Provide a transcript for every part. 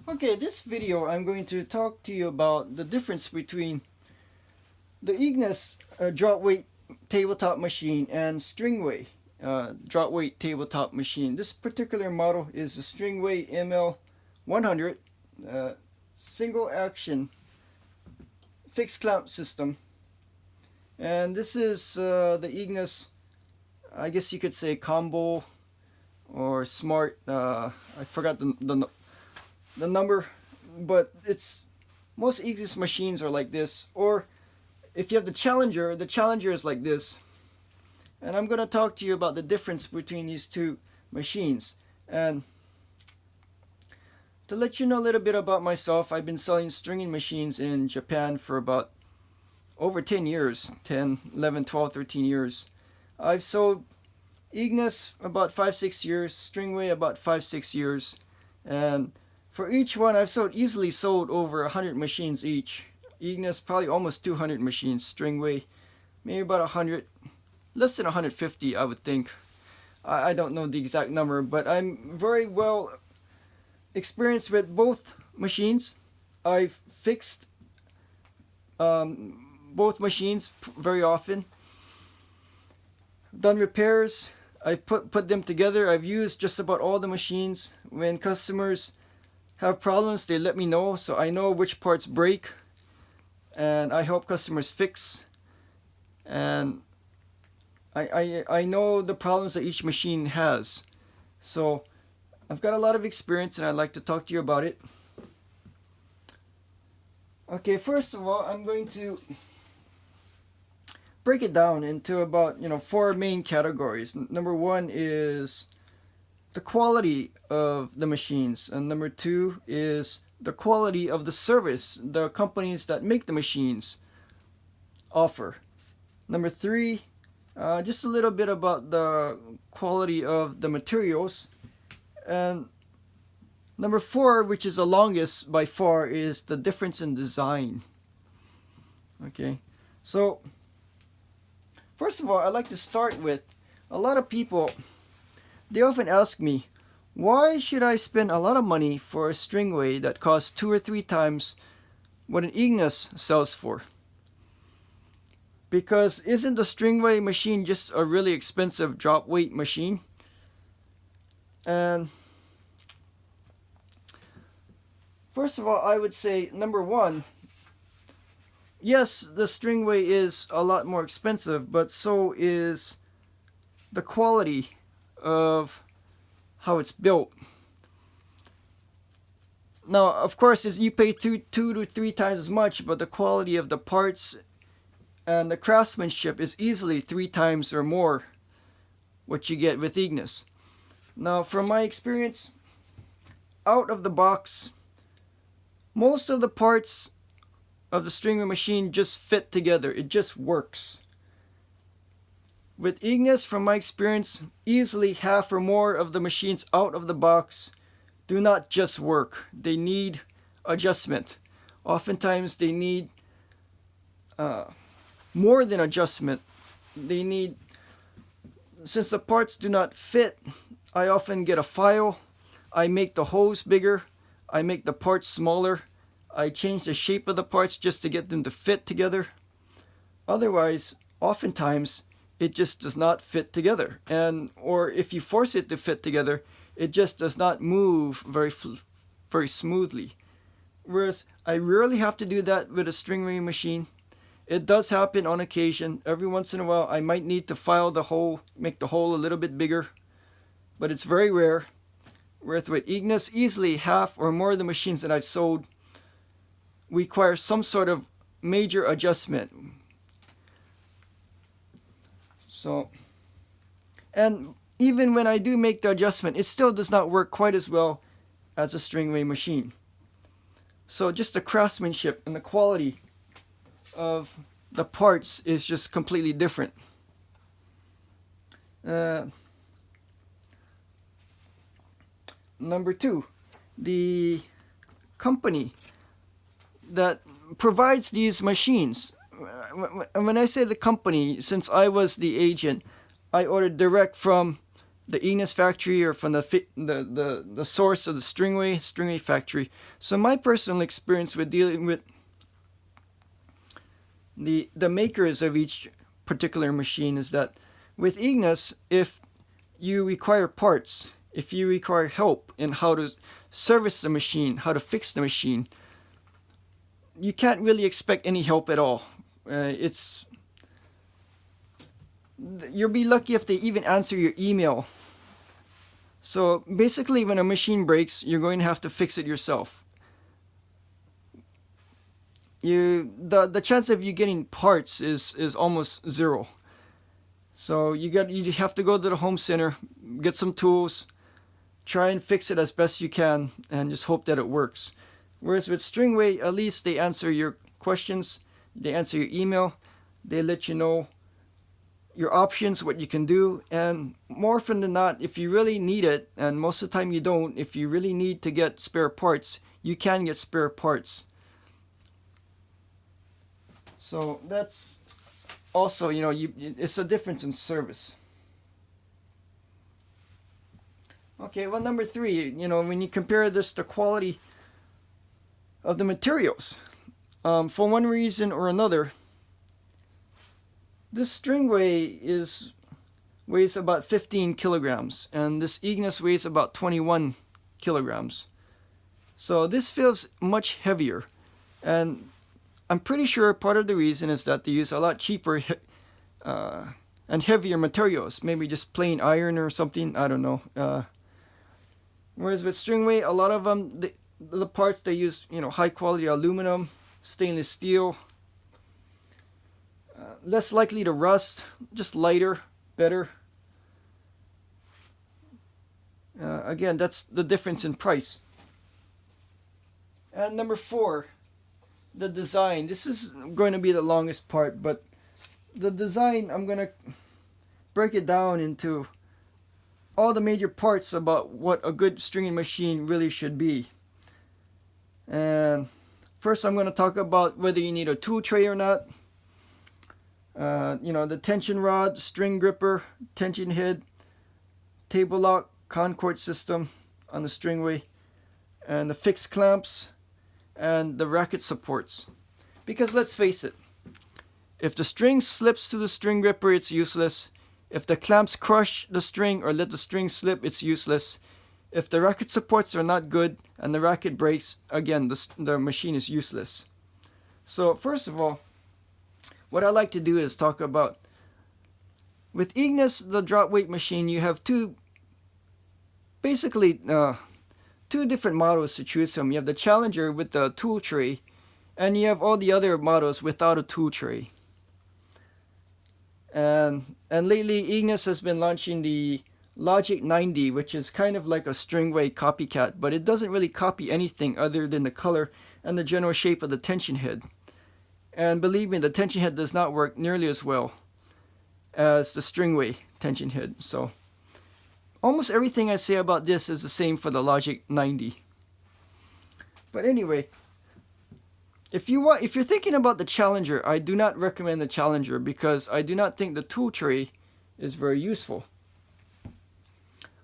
Okay, this video I'm going to talk to you about the difference between the Eagnas drop weight tabletop machine and Stringway drop weight tabletop machine. This particular model is the Stringway ML100 single action fixed clamp system, and this is the Eagnas, I guess you could say, combo or smart. I forgot the number, but it's most Eagnas machines are like this, or if you have the Challenger is like this. And I'm going to talk to you about the difference between these two machines. And to let you know a little bit about myself, I've been selling stringing machines in Japan for about over 10 years, 10, 11, 12, 13 years. I've sold Eagnas about 5-6 years, Stringway about 5-6 years, and for each one I've easily sold over 100 machines each. Eagnas probably almost 200 machines, Stringway maybe about 100, less than 150 I would think. I don't know the exact number, but I'm very well experienced with both machines. I've fixed both machines very often, done repairs. I've put them together. I've used just about all the machines. When customers have problems, they let me know, so I know which parts break, and I help customers fix. And I know the problems that each machine has. So I've got a lot of experience, and I'd like to talk to you about it. Okay, first of all, I'm going to break it down into about 4 main categories. Number one is the quality of the machines, and number two is the quality of the service the companies that make the machines offer. Number three, just a little bit about the quality of the materials. And number four, which is the longest by far, is the difference in design. Okay, so first of all, I'd like to start with, a lot of people, they often ask me, why should I spend a lot of money for a Stringway that costs 2 or 3 times what an Eagnas sells for? Because isn't the Stringway machine just a really expensive drop weight machine? And first of all, I would say, number one, yes, the Stringway is a lot more expensive, but so is the quality of how it's built. Now, of course, you pay 2 to 3 times as much, but the quality of the parts and the craftsmanship is easily 3 times or more what you get with Eagnas. Now, from my experience, out of the box, most of the parts of the Stringway machine just fit together. It just works. With Eagnas, from my experience, easily half or more of the machines out of the box do not just work. They need adjustment. Oftentimes they need more than adjustment. They need, since the parts do not fit, I often get a file. I make the holes bigger. I make the parts smaller. I change the shape of the parts just to get them to fit together. Otherwise, oftentimes, it just does not fit together. Or if you force it to fit together, it just does not move very smoothly. Whereas I rarely have to do that with a Stringway machine. It does happen on occasion. Every once in a while, I might need to file the hole, make the hole a little bit bigger, but it's very rare. Whereas with Eagnas, easily half or more of the machines that I've sold require some sort of major adjustment. So, and even when I do make the adjustment, it still does not work quite as well as a Stringway machine. So just the craftsmanship and the quality of the parts is just completely different. Number two, the company that provides these machines. When I say the company, since I was the agent, I ordered direct from the Eagnas factory or from the source of the Stringway factory. So my personal experience with dealing with the makers of each particular machine is that with Eagnas, if you require parts, if you require help in how to service the machine, how to fix the machine, you can't really expect any help at all. You'll be lucky if they even answer your email. So basically, when a machine breaks, you're going to have to fix it yourself. The chance of you getting parts is almost zero. So you just have to go to the home center, get some tools, try and fix it as best you can, and just hope that it works. Whereas with Stringway, at least they answer your questions, they answer your email, they let you know your options, what you can do, and more often than not, if you really need it, and most of the time you don't, if you really need to get spare parts, you can get spare parts. So that's also, it's a difference in service. Okay, well, number 3, when you compare this to quality of the materials, for one reason or another, this Stringway weighs about 15 kilograms, and this Eagnas weighs about 21 kilograms. So this feels much heavier, and I'm pretty sure part of the reason is that they use a lot cheaper and heavier materials, maybe just plain iron or something, I don't know. Whereas with Stringway, a lot of them, the parts they use, high quality aluminum, stainless steel, less likely to rust, just lighter, better. Again, that's the difference in price. And number 4, the design. This is going to be the longest part, but the design, I'm going to break it down into all the major parts about what a good stringing machine really should be. And first I'm going to talk about whether you need a tool tray or not. The tension rod, string gripper, tension head, table lock, concord system on the Stringway, and the fixed clamps, and the racket supports. Because let's face it, if the string slips to the string gripper, it's useless. If the clamps crush the string or let the string slip, it's useless. If the racket supports are not good and the racket breaks, again, the machine is useless. So first of all, what I like to do is talk about, with Eagnas, the drop weight machine, you have two different models to choose from. You have the Challenger with the tool tray, and you have all the other models without a tool tray. And lately, Eagnas has been launching the Logic 90, which is kind of like a Stringway copycat, but it doesn't really copy anything other than the color and the general shape of the tension head. And believe me, the tension head does not work nearly as well as the Stringway tension head. So almost everything I say about this is the same for the Logic 90. But anyway, if you're thinking about the Challenger, I do not recommend the Challenger because I do not think the tool tray is very useful.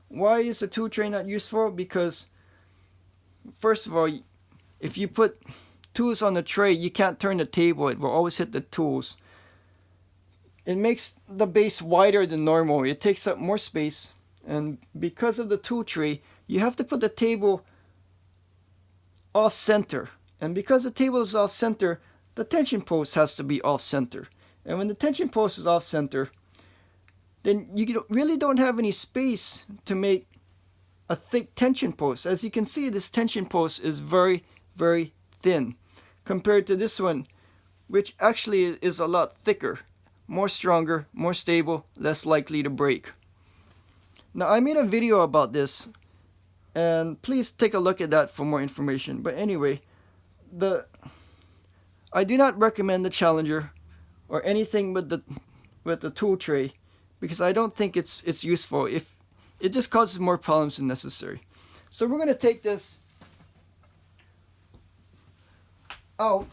Why is the tool tray not useful? Because first of all, if you put tools on the tray, you can't turn the table. It will always hit the tools. It makes the base wider than normal. It takes up more space. And because of the tool tray, you have to put the table off center. And because the table is off center, the tension post has to be off center. And when the tension post is off center, then you really don't have any space to make a thick tension post. As you can see, this tension post is very, very thin compared to this one, which actually is a lot thicker, more stronger, more stable, less likely to break. Now, I made a video about this, and please take a look at that for more information. But anyway, I do not recommend the Challenger or anything with the tool tray because I don't think it's useful. If it just causes more problems than necessary. So we're going to take this out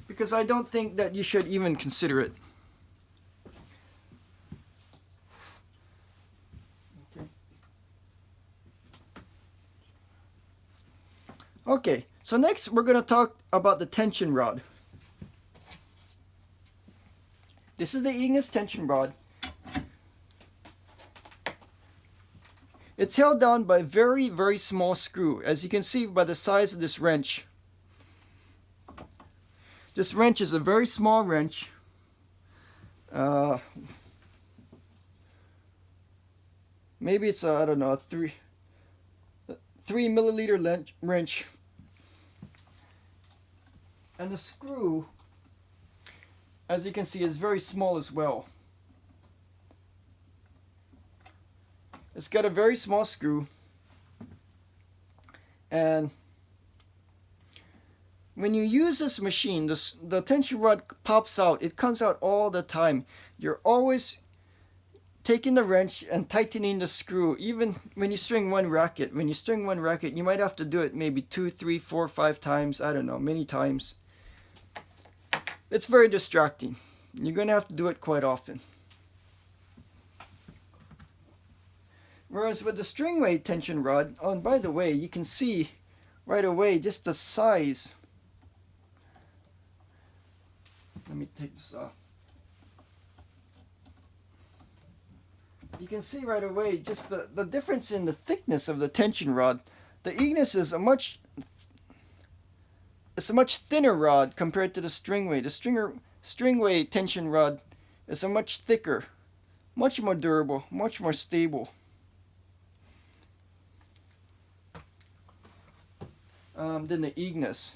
because I don't think that you should even consider it. Okay, so next we're going to talk about the tension rod. This is the Eagnas tension rod. It's held down by a very, very small screw, as you can see by the size of this wrench. This wrench is a very small wrench. Maybe it's I don't know, a 3 milliliter wrench. And the screw, as you can see, is very small as well. It's got a very small screw, and when you use this machine, the tension rod pops out. It comes out all the time. You're always taking the wrench and tightening the screw, even when you string one racket. When you string one racket, you might have to do it maybe 2, 3, 4, 5 times. I don't know, many times. It's very distracting. You're going to have to do it quite often. Whereas with the Stringway tension rod, oh, and by the way, you can see right away just the size. Let me take this off. You can see right away just the difference in the thickness of the tension rod. The Eagnas is a much thinner rod compared to the Stringway. The Stringway tension rod is a much thicker, much more durable, much more stable. Than the Eagnas.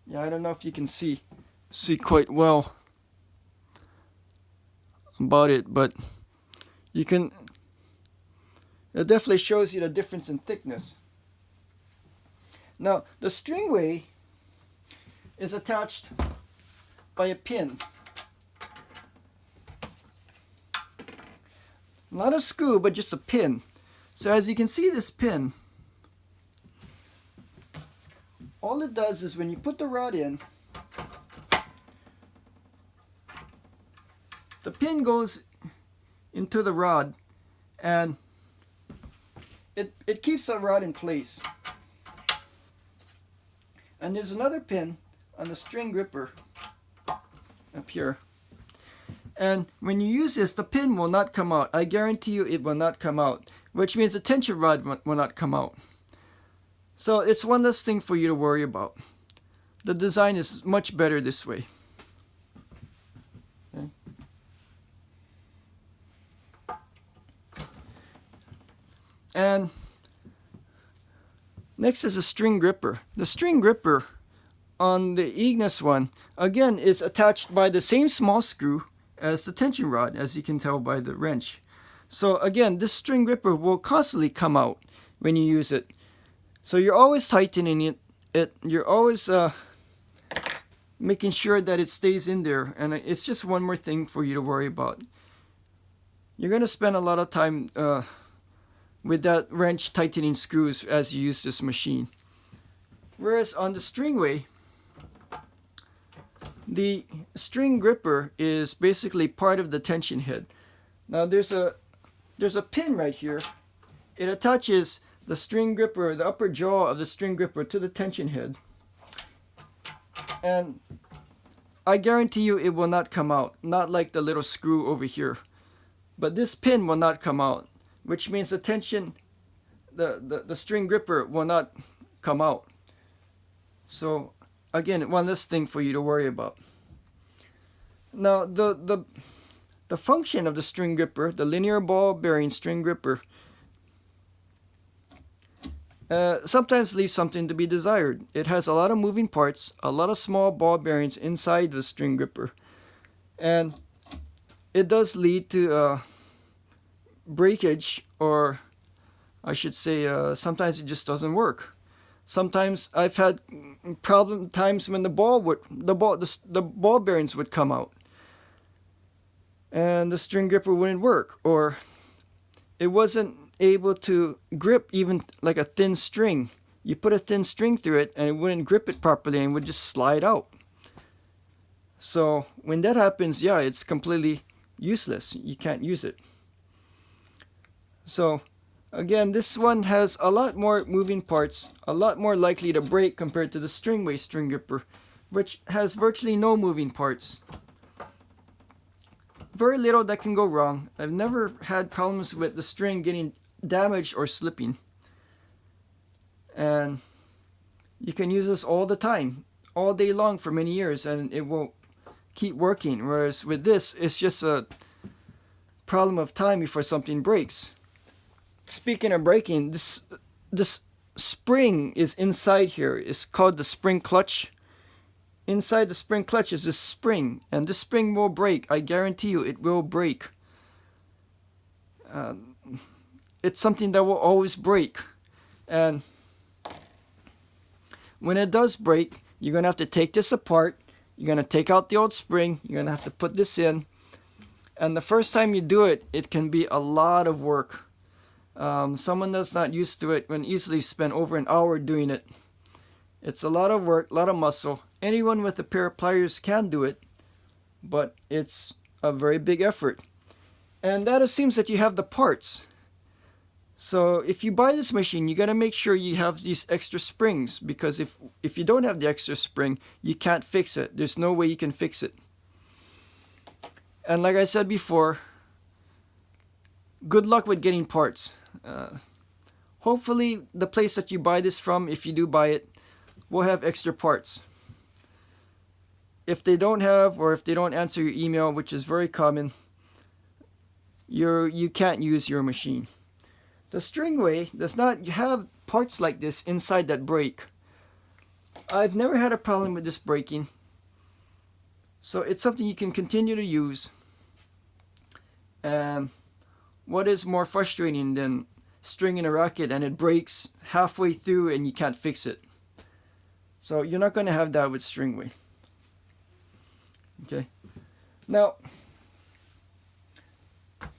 Yeah, I don't know if you can see quite well about it, but you can. It definitely shows you the difference in thickness. Now, the Stringway is attached by a pin. Not a screw, but just a pin. So as you can see, this pin, all it does is when you put the rod in, the pin goes into the rod and it keeps the rod in place. And there's another pin on the string gripper up here. And when you use this, the pin will not come out. I guarantee you it will not come out, which means the tension rod will not come out. So it's one less thing for you to worry about. The design is much better this way. Okay. And next is a string gripper. The string gripper on the Eagnas one, again, is attached by the same small screw as the tension rod, as you can tell by the wrench. So again, this string gripper will constantly come out when you use it. So you're always tightening it. You're always making sure that it stays in there, and it's just one more thing for you to worry about. You're going to spend a lot of time with that wrench tightening screws as you use this machine. Whereas on the Stringway, the string gripper is basically part of the tension head. Now there's a pin right here. It attaches the string gripper, the upper jaw of the string gripper, to the tension head. And I guarantee you it will not come out, not like the little screw over here. But this pin will not come out, which means the tension, the string gripper will not come out. So again, one less thing for you to worry about. Now the function of the string gripper, the linear ball bearing string gripper, sometimes leaves something to be desired. It has a lot of moving parts, a lot of small ball bearings inside the string gripper, and it does lead to breakage, or I should say sometimes it just doesn't work. Sometimes I've had times when the ball bearings would come out and the string gripper wouldn't work, or it wasn't able to grip even like a thin string. You put a thin string through it and it wouldn't grip it properly and would just slide out. So when that happens, yeah, it's completely useless. You can't use it. So again, this one has a lot more moving parts, a lot more likely to break compared to the Stringway string gripper, which has virtually no moving parts. Very little that can go wrong. I've never had problems with the string getting damaged or slipping. And you can use this all the time, all day long for many years, and it will keep working. Whereas with this, it's just a problem of time before something breaks. Speaking of breaking, this spring is inside here. It's called the spring clutch. Inside the spring clutch is this spring, and this spring will break. I guarantee you it will break. It's something that will always break. And when it does break, you're going to have to take this apart. You're going to take out the old spring. You're going to have to put this in. And the first time you do it, it can be a lot of work. Someone that's not used to it can easily spend over an hour doing it. It's a lot of work, a lot of muscle. Anyone with a pair of pliers can do it, but it's a very big effort. And that assumes that you have the parts. So if you buy this machine, you got to make sure you have these extra springs, because if you don't have the extra spring, you can't fix it. There's no way you can fix it. And like I said before, good luck with getting parts. Hopefully the place that you buy this from, if you do buy it, will have extra parts. If they don't have, or if they don't answer your email, which is very common, you can't use your machine. The Stringway does not have parts like this inside that break. I've never had a problem with this breaking. So it's something you can continue to use. And what is more frustrating than stringing a racket and it breaks halfway through and you can't fix it? So you're not going to have that with Stringway. Okay. Now,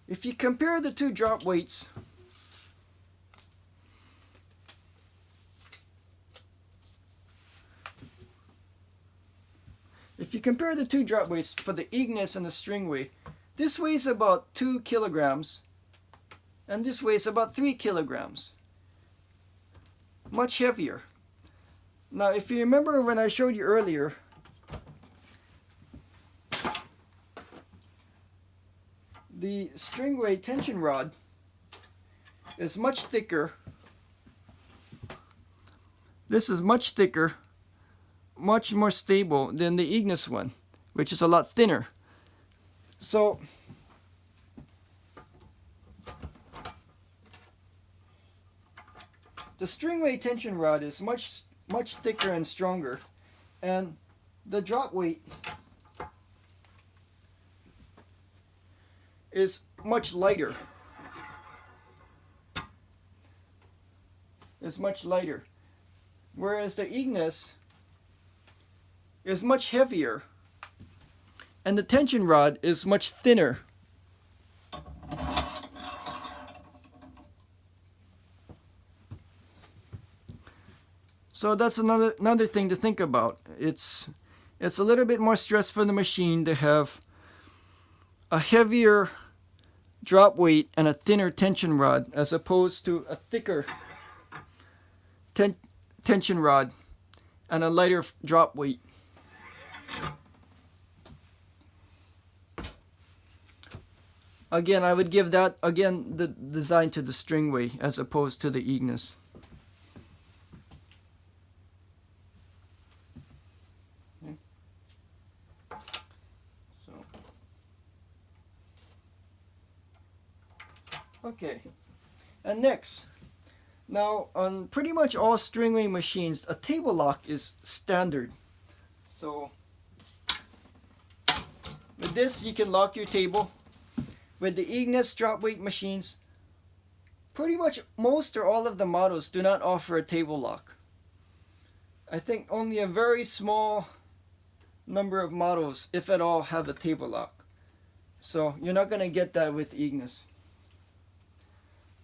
if you compare the two drop weights, for the Eagnas and the Stringway, this weighs about 2 kilograms and this weighs about 3 kilograms. Much heavier. Now, if you remember when I showed you earlier, the Stringway tension rod is much thicker. This is much thicker, much more stable than the Eagnas one, which is a lot thinner. So the Stringway tension rod is much thicker and stronger, and the drop weight is much lighter. Whereas the Eagnas is much heavier and the tension rod is much thinner. So that's another thing to think about. It's a little bit more stress for the machine to have a heavier drop weight and a thinner tension rod as opposed to a thicker tension rod and a lighter drop weight. Again, I would give that, the design to the Stringway as opposed to the Eagnas. Okay, and next, now on pretty much all Stringway machines, a table lock is standard. So with this, you can lock your table. With the Eagnas drop weight machines, pretty much most or all of the models do not offer a table lock. I think only a very small number of models, if at all, have a table lock. So you're not going to get that with Eagnas.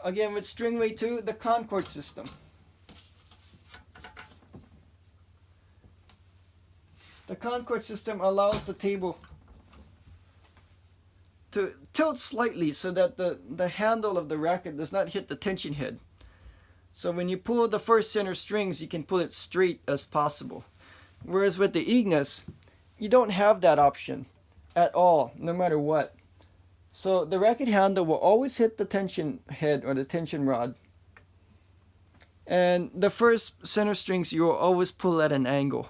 Again, with Stringway 2, the Concord system. The Concord system allows the table to tilt slightly so that the handle of the racket does not hit the tension head. So when you pull the first center strings, you can pull it straight as possible. Whereas with the Eagnas, you don't have that option at all, no matter what. So the racket handle will always hit the tension head or the tension rod. And the first center strings you will always pull at an angle,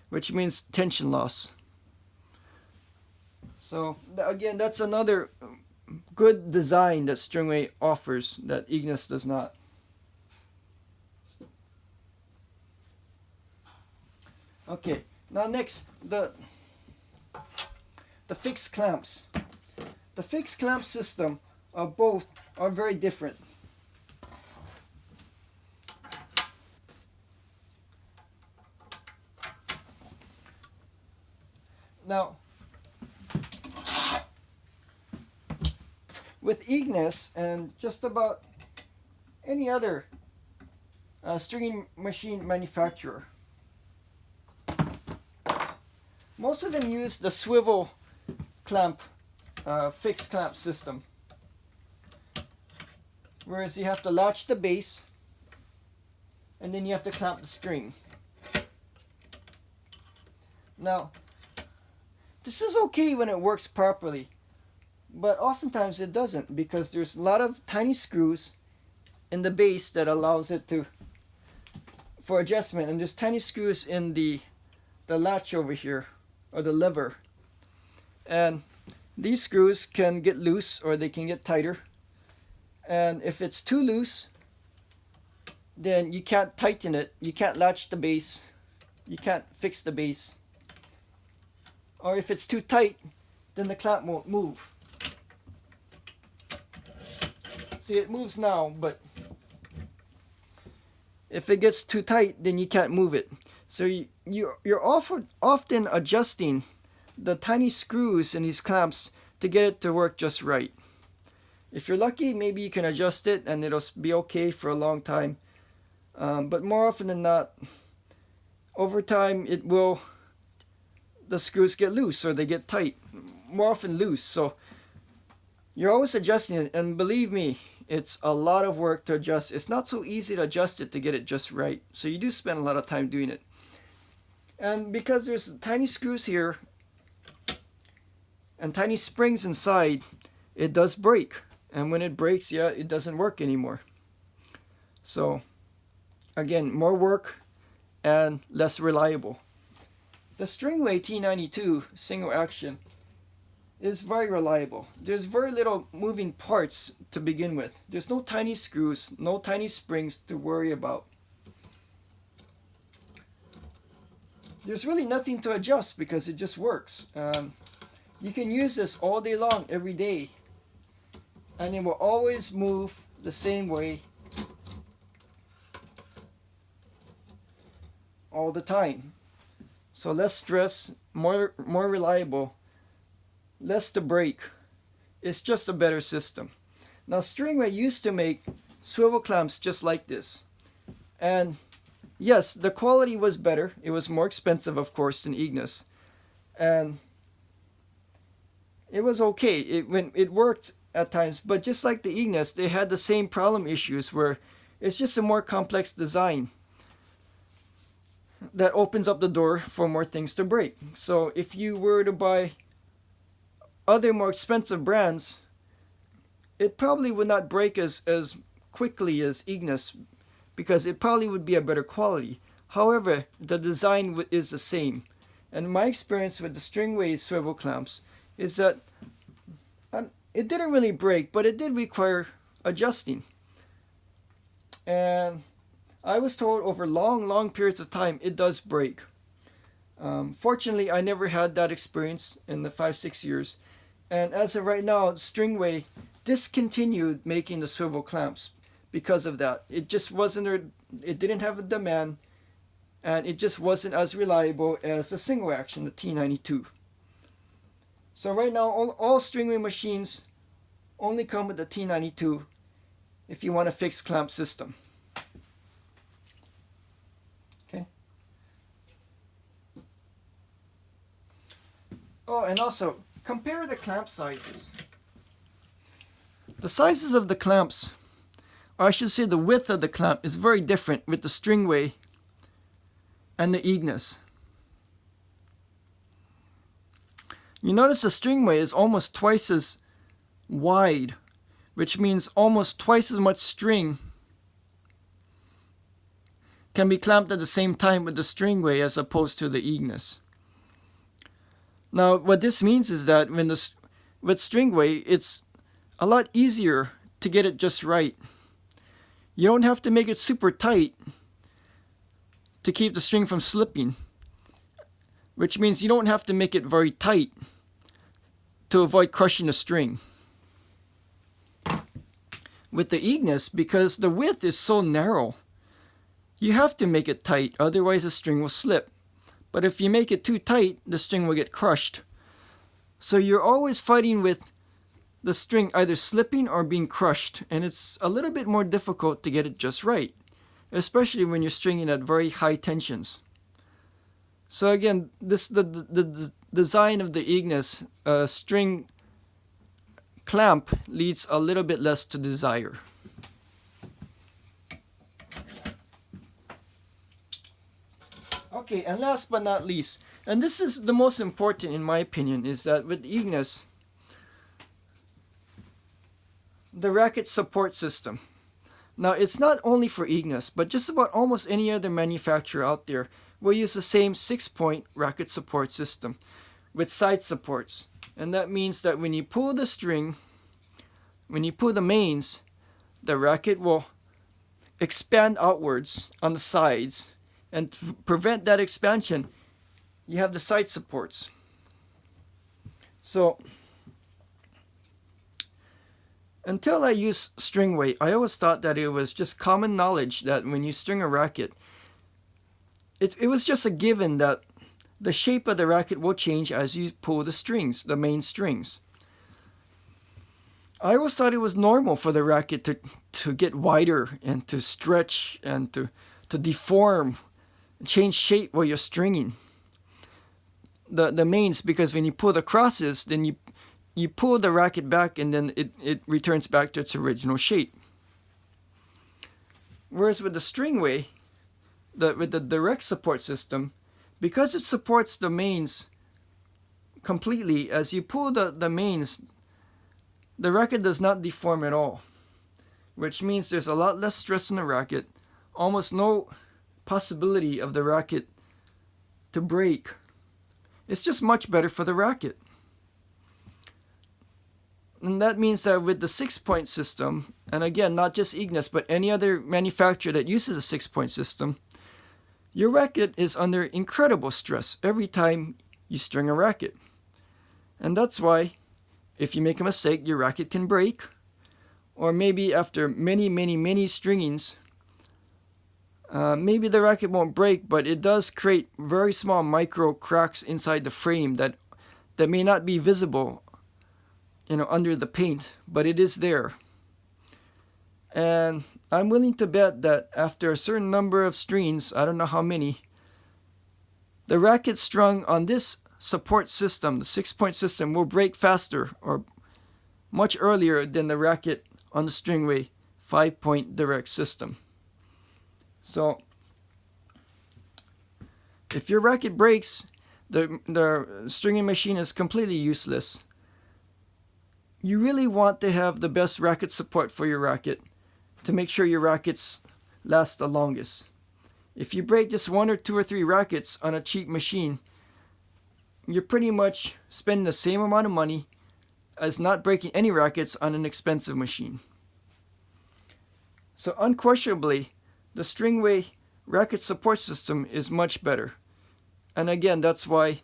which means tension loss. So again, that's another good design that Stringway offers that Eagnas does not. Okay, now next, the fixed clamps. The fixed clamp system of both are very different. Now, with Eagnas and just about any other stringing machine manufacturer, most of them use the swivel clamp, fixed clamp system. Whereas you have to latch the base and then you have to clamp the string. Now, this is okay when it works properly, but oftentimes it doesn't because there's a lot of tiny screws in the base that allows it to, for adjustment, and there's tiny screws in the latch over here, or the lever. And these screws can get loose or they can get tighter. And if it's too loose, then you can't tighten it, you can't latch the base, you can't fix the base. Or if it's too tight, then the clamp won't move. See, it moves now, but if it gets too tight, then you can't move it. So you're often adjusting the tiny screws in these clamps to get it to work just right. If you're lucky, maybe you can adjust it and it'll be okay for a long time. But more often than not, over time the screws get loose or they get tight, more often loose. So you're always adjusting it, and believe me, it's a lot of work to adjust. It's not so easy to adjust it to get it just right. So you do spend a lot of time doing it. And because there's tiny screws here and tiny springs inside, it does break. And when it breaks, yeah, it doesn't work anymore. So again, more work and less reliable. The Stringway T92 single action is very reliable. There's very little moving parts to begin with. There's no tiny screws, no tiny springs to worry about. There's really nothing to adjust because it just works. You can use this all day long, every day, and it will always move the same way all the time. So less stress, more reliable, less to break. It's just a better system. Now Stringway used to make swivel clamps just like this. And yes, the quality was better. It was more expensive, of course, than Eagnas. And it was okay. It worked at times, but just like the Eagnas, they had the same problem issues where it's just a more complex design that opens up the door for more things to break. So if you were to buy other more expensive brands, it probably would not break as quickly as Eagnas because it probably would be a better quality. However, the design is the same. And my experience with the Stringway swivel clamps is that it didn't really break, but it did require adjusting. And I was told over long periods of time it does break. Fortunately, I never had that experience in the 5-6 years. And as of right now, Stringway discontinued making the swivel clamps because of that. It just wasn't, it didn't have a demand, and it just wasn't as reliable as the single action, the T92. So right now, all Stringway machines only come with the T92 if you want a fixed clamp system. Okay. Oh, and also compare the clamp sizes. The sizes of the clamps, or I should say the width of the clamp, is very different with the Stringway and the Eagnas. You notice the Stringway is almost twice as wide, which means almost twice as much string can be clamped at the same time with the Stringway as opposed to the Eagnas. Now, what this means is that with Stringway, it's a lot easier to get it just right. You don't have to make it super tight to keep the string from slipping, which means you don't have to make it very tight to avoid crushing the string. With the Eagnas, because the width is so narrow, you have to make it tight, otherwise the string will slip. But if you make it too tight, the string will get crushed. So you're always fighting with the string either slipping or being crushed, and it's a little bit more difficult to get it just right, especially when you're stringing at very high tensions. So again, the design of the Eagnas string clamp leads a little bit less to desire. Okay, and last but not least, and this is the most important in my opinion, is that with Eagnas, the racket support system. Now, it's not only for Eagnas, but just about almost any other manufacturer out there will use the same 6-point racket support system with side supports. And that means that when you pull the string, when you pull the mains, the racket will expand outwards on the sides. And to prevent that expansion, you have the side supports. So, until I used Stringway, I always thought that it was just common knowledge that when you string a racket, it was just a given that the shape of the racket will change as you pull the strings, the main strings. I always thought it was normal for the racket to get wider and to stretch and to deform, change shape while you're stringing the mains, because when you pull the crosses, then you pull the racket back and then it returns back to its original shape. Whereas with the Stringway, with the direct support system, because it supports the mains completely, as you pull the mains, the racket does not deform at all, which means there's a lot less stress on the racket, almost no possibility of the racket to break. It's just much better for the racket. And that means that with the 6-point system, and again, not just Eagnas, but any other manufacturer that uses a 6-point system, your racket is under incredible stress every time you string a racket. And that's why, if you make a mistake, your racket can break, or maybe after many stringings, maybe the racket won't break, but it does create very small micro cracks inside the frame that may not be visible, under the paint, but it is there. And I'm willing to bet that after a certain number of strings, I don't know how many, the racket strung on this support system, the 6-point system, will break faster or much earlier than the racket on the Stringway 5-point direct system. So, if your racket breaks, the stringing machine is completely useless. You really want to have the best racket support for your racket to make sure your rackets last the longest. If you break just 1 or 2 or 3 rackets on a cheap machine, you're pretty much spending the same amount of money as not breaking any rackets on an expensive machine. So unquestionably, the Stringway racket support system is much better. And again, that's why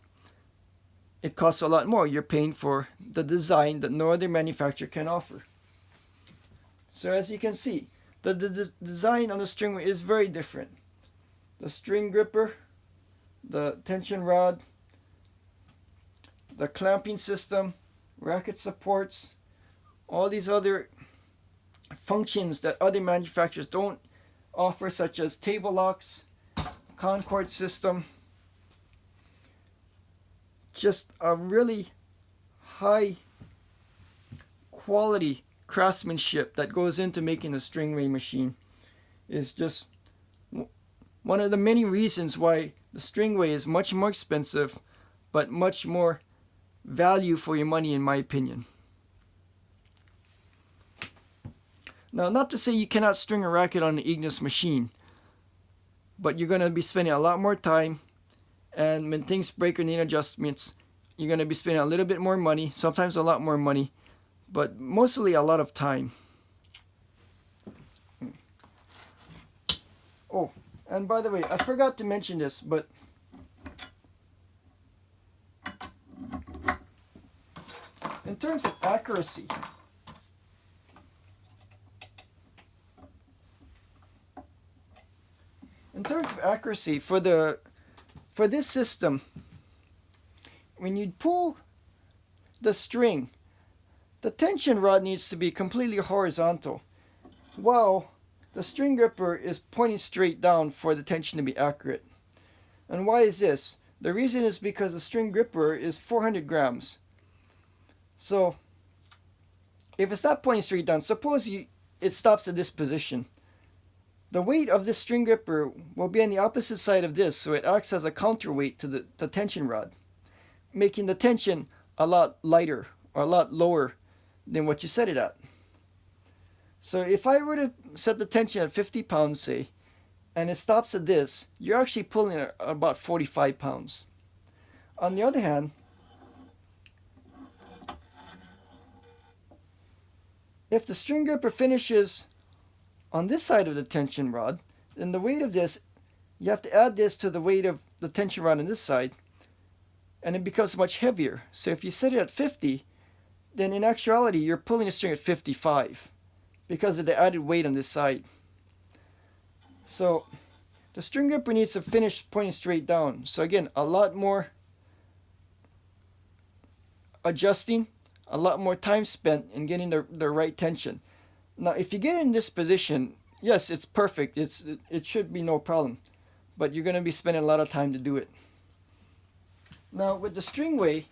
it costs a lot more. You're paying for the design that no other manufacturer can offer. So as you can see, the design on the Stringway is very different. The string gripper, the tension rod, the clamping system, racket supports, all these other functions that other manufacturers don't offer, such as table locks, Concord system. Just a really high quality craftsmanship that goes into making a Stringway machine is just one of the many reasons why the Stringway is much more expensive, but much more value for your money, in my opinion. Now, not to say you cannot string a racket on an Eagnas machine, but you're going to be spending a lot more time, and when things break or need adjustments, you're going to be spending a little bit more money, sometimes a lot more money, but mostly a lot of time. Oh, and by the way, I forgot to mention this, but in terms of accuracy, for this system, when you pull the string, the tension rod needs to be completely horizontal, while the string gripper is pointing straight down for the tension to be accurate. And why is this? The reason is because the string gripper is 400 grams. So if it's not pointing straight down, suppose it stops at this position. The weight of this string gripper will be on the opposite side of this, so it acts as a counterweight to the tension rod, making the tension a lot lighter or a lot lower than what you set it at. So if I were to set the tension at 50 pounds, say, and it stops at this, you're actually pulling at about 45 pounds. On the other hand, if the string gripper finishes on this side of the tension rod, then the weight of this, you have to add this to the weight of the tension rod on this side, and it becomes much heavier. So if you set it at 50, then in actuality you're pulling the string at 55 because of the added weight on this side. So the string gripper needs to finish pointing straight down. So again, a lot more adjusting, a lot more time spent in getting the right tension. Now if you get in this position, yes, it's perfect, it should be no problem, but you're going to be spending a lot of time to do it. Now with the Stringway,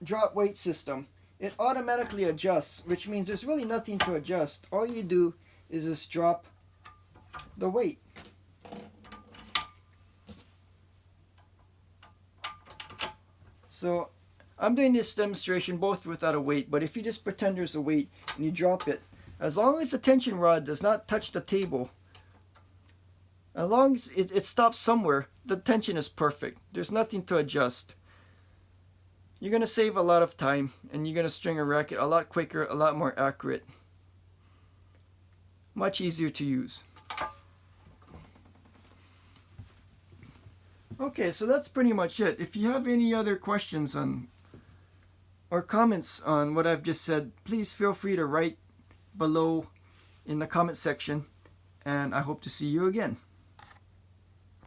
drop weight system, it automatically adjusts, which means there's really nothing to adjust. All you do is just drop the weight. So I'm doing this demonstration both without a weight, but if you just pretend there's a weight and you drop it, as long as the tension rod does not touch the table, as long as it stops somewhere, the tension is perfect. There's nothing to adjust. You're going to save a lot of time, and you're going to string a racket a lot quicker, a lot more accurate. Much easier to use. Okay, so that's pretty much it. If you have any other questions on or comments on what I've just said, please feel free to write below in the comment section, and I hope to see you again.